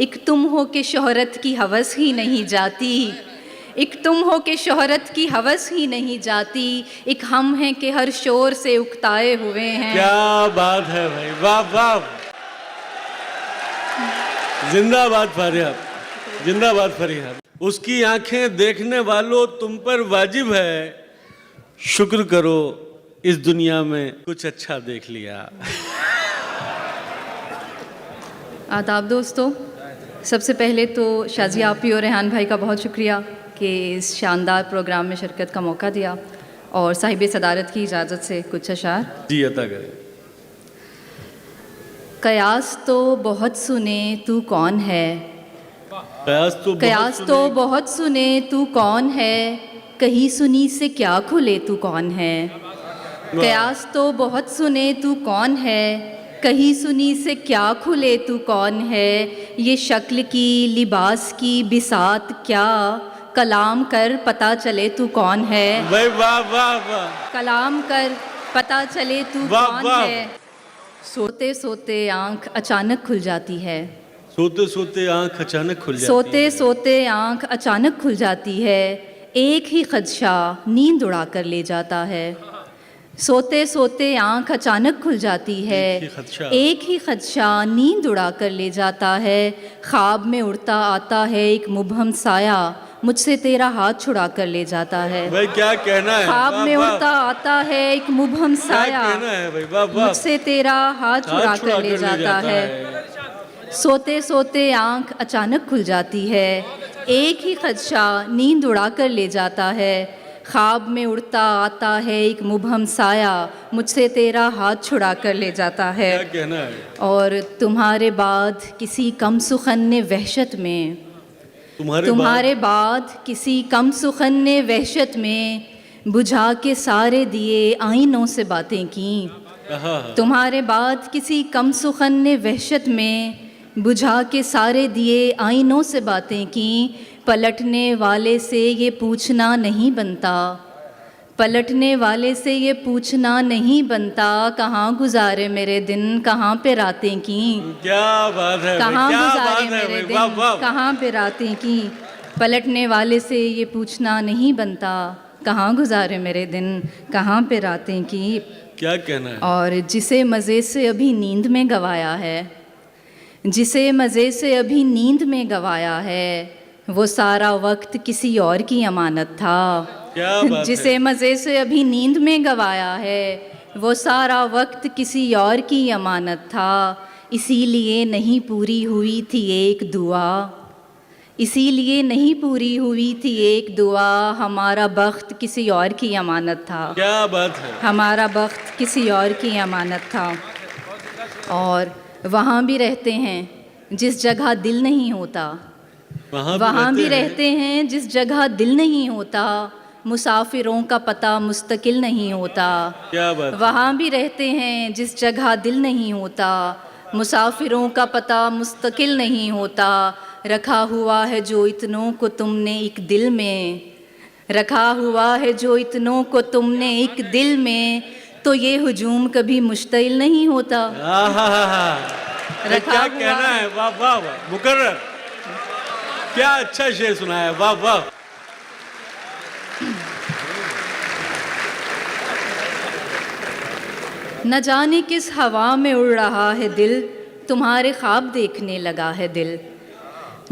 एक तुम हो के शोहरत की हवस ही नहीं जाती, एक तुम हो के शोहरत की हवस ही नहीं जाती, एक हम हैं कि हर शोर से उकताए हुए हैं। क्या बात है भाई, वाह वाह, जिंदाबाद फरियाद, जिंदाबाद फरियाद। उसकी आंखें देखने वालों तुम पर वाजिब है, शुक्र करो इस दुनिया में कुछ अच्छा देख लिया। आदाब दोस्तों, सबसे पहले तो शाजी आपी और रेहान भाई का बहुत शुक्रिया कि इस शानदार प्रोग्राम में शिरकत का मौका दिया और साहिब सदारत की इजाज़त से कुछ अशार जी अता करें। कयास तो बहुत सुने तू कौन है, कयास तो बहुत सुने तू कौन है, कहीं सुनी से क्या खुले तू कौन है। कयास तो बहुत सुने तू कौन है, कहीं सुनी से क्या खुले तू कौन है। ये शक्ल की लिबास की बिसात क्या, कलाम कर पता चले तू कौन है। भाई वाह वाह वाह, कलाम कर पता चले तू कौन वाह। है। सोते सोते आंख अचानक खुल जाती है, सोते सोते आंख अचानक खुल जाती सोते है। सोते आंख अचानक खुल जाती है, एक ही खदशा नींद उड़ा कर ले जाता है। सोते सोते आंख अचानक खुल जाती है, एक ही खदशा नींद उड़ा कर ले जाता है। ख्वाब में उड़ता आता है एक मुबहम साया, मुझसे तेरा हाथ छुड़ा कर ले जाता है। भाई क्या कहना है, ख्वाब में उड़ता आता है एक मुबहम साया, मुझसे तेरा हाथ छुड़ा कर ले जाता है। सोते सोते आंख अचानक खुल जाती है, एक ही खदशा नींद उड़ा कर ले जाता है। ख्वाब में उड़ता आता है एक मुबहम साया, मुझसे तेरा हाथ छुड़ा कर ले जाता है। क्या कहना है। और तुम्हारे बाद किसी कम सुखन ने वहशत में, तुम्हारे बाद किसी कम सुखन ने वहशत में, बुझा के सारे दिए आईनों से बातें की। तुम्हारे बाद किसी कम सुखन ने वहशत में, बुझा के सारे दिए आईनों से बातें की। पलटने वाले से ये पूछना नहीं बनता, पलटने वाले से ये पूछना नहीं बनता, कहाँ गुजारे मेरे दिन कहाँ पे रातें की। क्या बात है, कहाँ गुजारे है, मेरे दिन कहाँ पे रातें की। पलटने वाले से ये पूछना नहीं बनता, कहाँ गुजारे मेरे दिन कहाँ पे रातें की। क्या कहना है। और जिसे मज़े से अभी नींद में गवाया है, जिसे मज़े से अभी नींद में गवाया है, वो सारा वक्त किसी और की अमानत था। क्या बात जिसे मज़े से अभी नींद में गवाया है, वो सारा वक्त किसी और की अमानत था। इसीलिए नहीं पूरी हुई थी एक दुआ, इसीलिए नहीं पूरी हुई थी एक दुआ, हमारा बख्त किसी और की अमानत था। क्या बात है। हमारा बख्त किसी और की अमानत था। और वहाँ भी रहते हैं जिस जगह दिल नहीं होता, वहाँ भी रहते हैं जिस जगह दिल नहीं होता, मुसाफिरों का पता मुस्तकिल नहीं होता। क्या बात। वहाँ भी रहते हैं जिस जगह दिल नहीं होता, मुसाफिरों का पता मुस्तकिल नहीं होता। रखा हुआ है जो इतनों को तुमने एक दिल में, रखा हुआ है जो इतनों को तुमने एक दिल में, तो ये हुजूम कभी मुश्तिल नहीं होता। क्या कहना है, वाह वाह वाह मुकर्रर, क्या अच्छा शेर सुनाया, वाह वाह। न जाने किस हवा में उड़ रहा है दिल, तुम्हारे ख्वाब देखने लगा है दिल।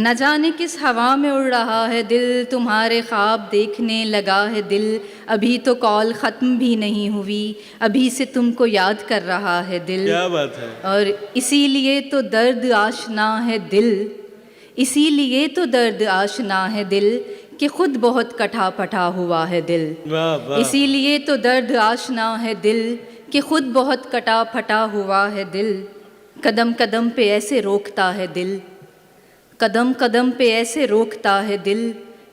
न जाने किस हवा में उड़ रहा है दिल, तुम्हारे ख्वाब देखने लगा है दिल। अभी तो कॉल ख़त्म भी नहीं हुई, अभी से तुमको याद कर रहा है दिल। क्या बात है। और इसीलिए तो दर्द आशना है दिल, इसीलिए तो दर्द आशना है दिल, कि खुद बहुत कटा पटा हुआ है दिल। वाह वाह। इसीलिए तो दर्द आशना है दिल, कि खुद बहुत कटा फटा हुआ है दिल। कदम कदम पे ऐसे रोकता है दिल, कदम कदम पे ऐसे रोकता है दिल,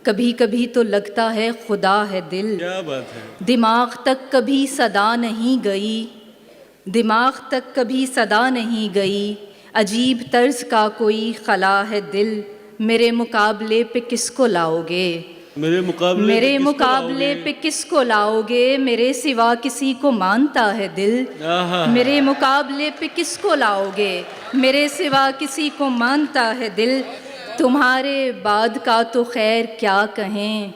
कभी कभी तो लगता है खुदा है दिल। क्या बात है। दिमाग तक कभी सदा नहीं गई, दिमाग तक कभी सदा नहीं गई, अजीब तर्ज का कोई खला है दिल। मेरे मुकाबले पे किसको लाओगे, मेरे मुकाबले पे किसको लाओगे, मेरे सिवा किसी को मानता है दिल। आहा। मेरे मुकाबले पे किसको लाओगे, मेरे सिवा किसी को मानता है दिल। तुम्हारे बाद का तो खैर क्या कहें,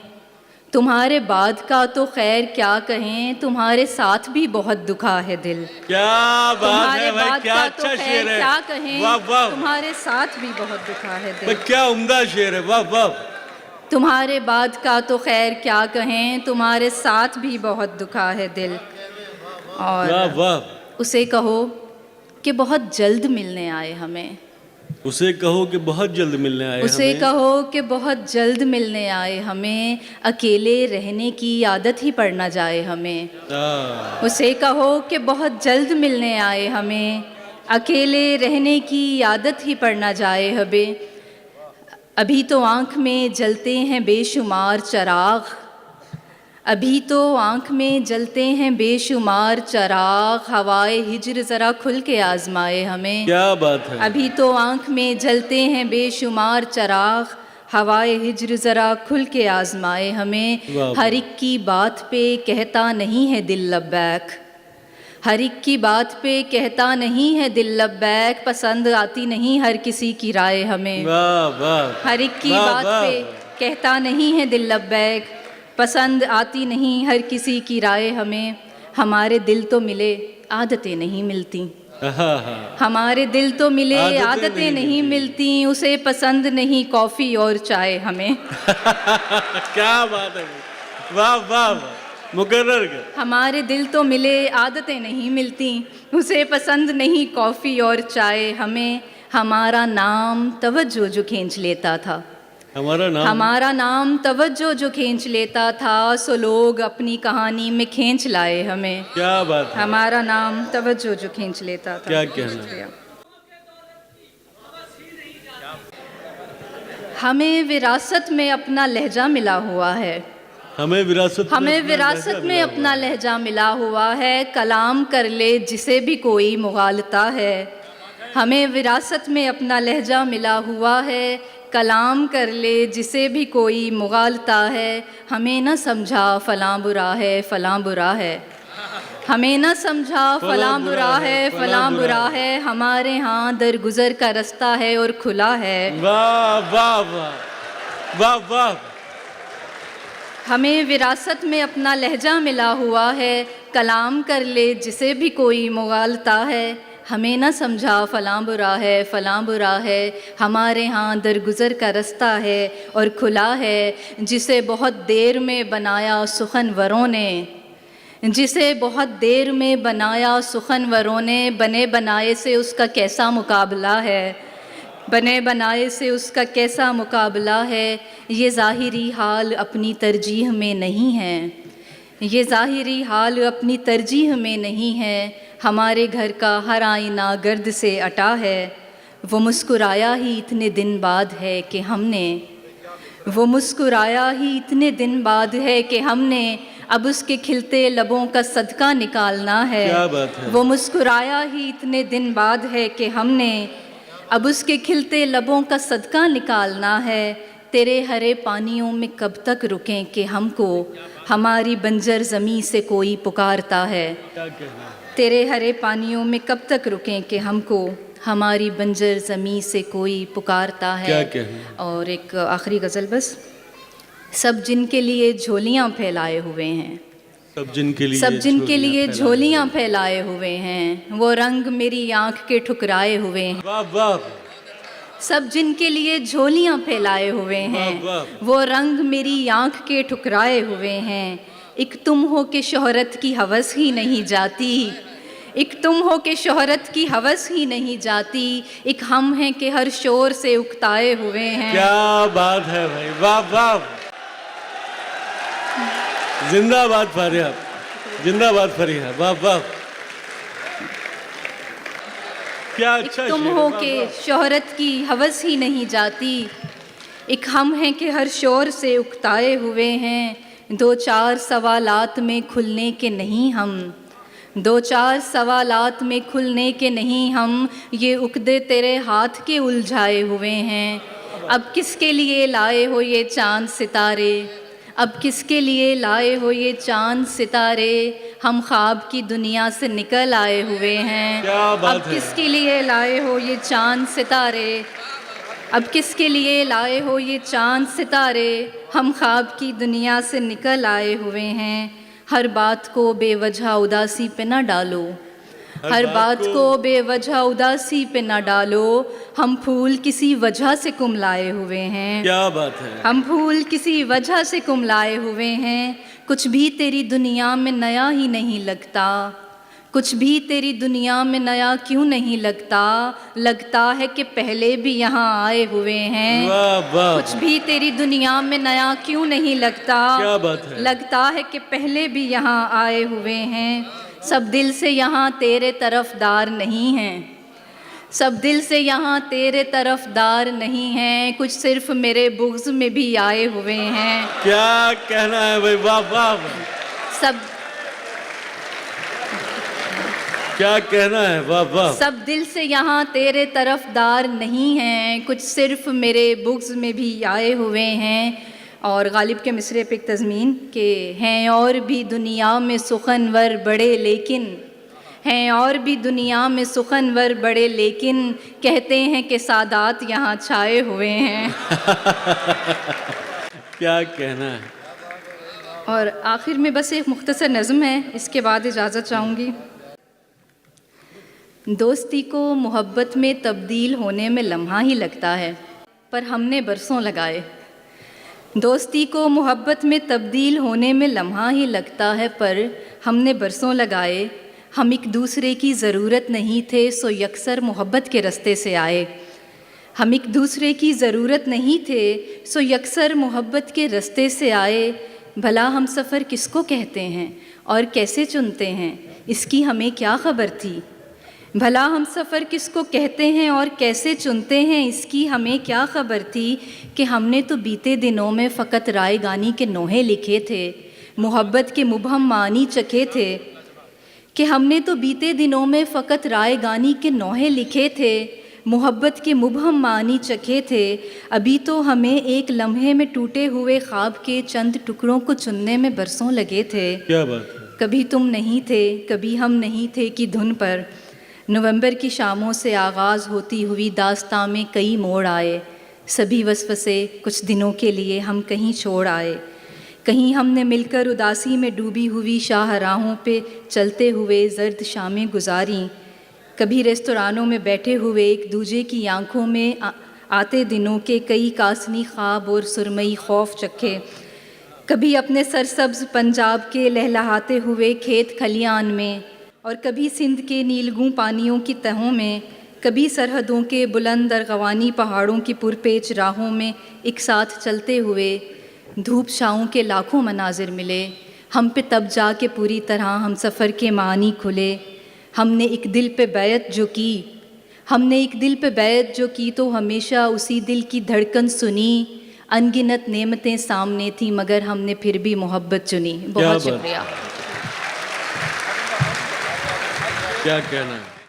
तुम्हारे बाद का तो खैर क्या कहें, तुम्हारे साथ भी बहुत दुखा है दिल। क्या बात तुम्हारे है भाई, बाद क्या का अच्छा तो शेर खैर है। क्या कहें, वाह वाह, तुम्हारे साथ भी बहुत दुखा है भाई दिल। क्या उम्दा शेर है, वाह वाह। तुम्हारे बाद का तो खैर क्या कहें, तुम्हारे साथ भी बहुत दुखा है दिल। वाह और वाह। उसे कहो कि बहुत जल्द मिलने आए हमें, उसे कहो कि बहुत जल्द मिलने आए उसे हमें। कहो कि बहुत जल्द मिलने आए हमें, अकेले रहने की आदत ही पड़ ना जाए हमें। उसे कहो कि बहुत जल्द मिलने आए हमें, अकेले रहने की आदत ही पड़ ना जाए हमें। अभी तो आँख में जलते हैं बेशुमार चिराग, अभी तो आँख में जलते हैं बेशुमार चिराग, हवाए हिज्र ज़रा खुल के आजमाए हमें। क्या बात है। अभी तो आँख में जलते हैं बेशुमार चिराग, हवाए हिज्र ज़रा खुल के आजमाए हमें। वाह। हर एक की बात पे कहता नहीं है दिल लब्बैक, हर एक की बात पे कहता नहीं है दिल लब्बैक, पसंद आती नहीं हर किसी की राय हमें। वाह वाह। हर एक की वाह, बात वाह। पे कहता नहीं है दिल लब्बैक, पसंद आती नहीं हर किसी की राय हमें। हमारे दिल तो मिले आदतें नहीं मिलती, हमारे दिल तो मिले आदतें नहीं मिलती, उसे पसंद नहीं कॉफ़ी और चाय हमें। क्या बात है, वाह वाह वाह, मुकर्रर कर। हमारे दिल तो मिले आदतें नहीं मिलती, उसे पसंद नहीं कॉफ़ी और चाय हमें। हमारा नाम तवज्जो जो खींच लेता था, हमारा नाम तवज्जो जो खींच लेता था, सो लोग अपनी कहानी में खींच लाए हमें। क्या बात है। हमारा नाम तवज्जो जो खींच लेता था। क्या कहना। हमें विरासत में अपना लहजा मिला हुआ है, हमें विरासत में अपना लहजा मिला हुआ है, कलाम कर ले जिसे भी कोई मुगालता है। हमें विरासत में अपना लहजा मिला हुआ है, कलाम कर ले जिसे भी कोई मुगालता है। हमें न समझा फ़लाँ बुरा है, फ़लाँ बुरा है, हमें न समझा फ़लाँ बुरा है, फ़लाँ बुरा है, हमारे यहाँ दरगुज़र का रास्ता है और खुला है। वाह वाह वाह वाह वाह। हमें विरासत में अपना लहजा मिला हुआ है, कलाम कर ले जिसे भी कोई मुगालता है। हमें न समझा फ़लाँ बुरा है, फ़लाँ बुरा है, हमारे यहाँ दरगुज़र का रास्ता है और खुला है। जिसे बहुत देर में बनाया सुखनवरों ने, जिसे बहुत देर में बनाया सुखनवरों ने, बने बनाए से उसका कैसा मुकाबला है, बने बनाए से उसका कैसा मुकाबला है। ये ज़ाहिरी हाल अपनी तरजीह में नहीं है, ये ज़ाहिरी हाल अपनी तरजीह में नहीं है। हमारे घर का हर आईना गर्द से अटा है, वो मुस्कुराया ही इतने दिन बाद है कि हमने, वो मुस्कुराया ही इतने दिन बाद है कि हमने, अब उसके खिलते लबों का सदका निकालना है। क्या बात है। वो मुस्कुराया ही इतने दिन बाद है कि हमने, अब उसके खिलते लबों का सदका निकालना है। तेरे हरे पानियों में कब तक रुकें कि हमको हमारी बंजर ज़मीं से कोई पुकारता है। तेरे हरे पानियों में कब तक रुकें कि हमको हमारी बंजर ज़मीं से कोई पुकारता है। क्या कहना। और एक आखिरी गज़ल बस। सब जिनके लिए झोलियाँ फैलाए हुए हैं, सब जिनके लिए झोलियाँ फैलाए हुए हैं, वो रंग मेरी आँख के ठुकराए हुए हैं। वाह वाह। सब जिनके लिए झोलियाँ फैलाए हुए हैं, वो रंग मेरी आँख के ठुकराए हुए हैं। एक तुम हो के शोहरत की हवस ही नहीं जाती, एक तुम हो के शोहरत की हवस ही नहीं जाती, एक हम हैं कि हर शोर से उकताए हुए हैं। क्या बात है भाई, वाह वाह। जिंदाबाद फारिया, जिंदाबाद फरीहा, वाह वाह। क्या अच्छा। तुम हो के शोहरत की हवस ही नहीं जाती, एक हम हैं कि हर शोर से उकताए हुए हैं। दो चार सवालात में खुलने के नहीं हम, दो चार सवालात में खुलने के नहीं हम, ये उकदे तेरे हाथ के उलझाए हुए हैं। अब किसके लिए लाए हो ये चांद सितारे, अब किसके लिए लाए हो ये चांद सितारे, हम ख्वाब की दुनिया से निकल आए हुए हैं। क्या बात अब है। किसके लिए लाए हो ये चांद सितारे, अब किसके लिए लाए हो ये चांद सितारे, हम ख्वाब की दुनिया से निकल आए हुए हैं। हर बात को बेवजह उदासी पे न डालो, हर बात को बेवजह उदासी पे न डालो, हम फूल किसी वजह से कुमलाए हुए हैं। क्या बात है। हम फूल किसी वजह से कुमलाए हुए हैं। कुछ भी तेरी दुनिया में नया ही नहीं लगता, कुछ भी तेरी दुनिया में नया क्यों नहीं लगता, लगता है कि पहले भी यहाँ आए हुए हैं। वाह वाह। कुछ भी तेरी दुनिया में नया क्यों नहीं लगता, क्या बात है। लगता है कि पहले भी यहाँ आए हुए हैं। सब दिल से यहाँ तेरे तरफदार नहीं हैं, सब दिल से यहाँ तेरे तरफदार नहीं हैं, कुछ सिर्फ मेरे बुग़्ज़ में भी आए हुए हैं। क्या कहना है भाई, वाह वाह वाह। सब क्या कहना है, वाह वाह। सब दिल से यहाँ तेरे तरफदार नहीं हैं, कुछ सिर्फ मेरे बुग़्ज़ में भी आए हुए हैं। और गालिब के मिसरे पे एक तज़मीन के हैं और भी दुनिया में सुखनवर बड़े लेकिन, हैं और भी दुनिया में सुखनवर बड़े लेकिन, कहते हैं कि सादात यहाँ छाए हुए हैं। क्या कहना है। और आखिर में बस एक मुख्तसर नज़्म है, इसके बाद इजाज़त चाहूँगी। दोस्ती को मोहब्बत में तब्दील होने में लम्हा ही लगता है, पर हमने बरसों लगाए। दोस्ती को मोहब्बत में तब्दील होने में लम्हा ही लगता है, पर हमने बरसों लगाए। हम एक दूसरे की ज़रूरत नहीं थे, सो यकसर मोहब्बत के रास्ते से आए। हम एक दूसरे की ज़रूरत नहीं थे, सो यकसर मोहब्बत के रास्ते से आए। भला हम सफ़र किसको कहते हैं और कैसे चुनते हैं, इसकी हमें क्या ख़बर थी। भला हम सफ़र किसको कहते हैं और कैसे चुनते हैं, इसकी हमें क्या ख़बर थी। कि हमने तो बीते दिनों में फ़कत राय गानी के नोहे लिखे थे, मोहब्बत के मुबहम मानी चखे थे। कि हमने तो बीते दिनों में फ़कत राय गानी के नोहे लिखे थे, मोहब्बत के मुबहम मानी चखे थे। अभी तो हमें एक लम्हे में टूटे हुए ख्वाब के चंद टुकड़ों को चुनने में बरसों लगे थे। क्या बात है। कभी तुम नहीं थे, कभी हम नहीं थे की धुन पर नवंबर की शामों से आगाज़ होती हुई दास्तां में कई मोड़ आए। सभी वसवसे कुछ दिनों के लिए हम कहीं छोड़ आए। कहीं हमने मिलकर उदासी में डूबी हुई शाहराहों पे चलते हुए ज़र्द शामें गुजारी। कभी रेस्तरानों में बैठे हुए एक दूजे की आंखों में आते दिनों के कई कासनी ख्वाब और सुरमई खौफ चखे। कभी अपने सरसब्ज़ पंजाब के लहलहाते हुए खेत खलियान में, और कभी सिंध के नीलगूं पानियों की तहों में, कभी सरहदों के बुलंद अरगवानी पहाड़ों की पुरपेच राहों में एक साथ चलते हुए धूप छाँव के लाखों मनाजिर मिले। हम पे तब जाके पूरी तरह हम सफ़र के मानी खुले। हमने एक दिल पे बैत जो की, हमने एक दिल पे बैत जो की, तो हमेशा उसी दिल की धड़कन सुनी। अनगिनत नेमतें सामने थी, मगर हमने फिर भी मोहब्बत चुनी। बहुत शुक्रिया। क्या कहना है।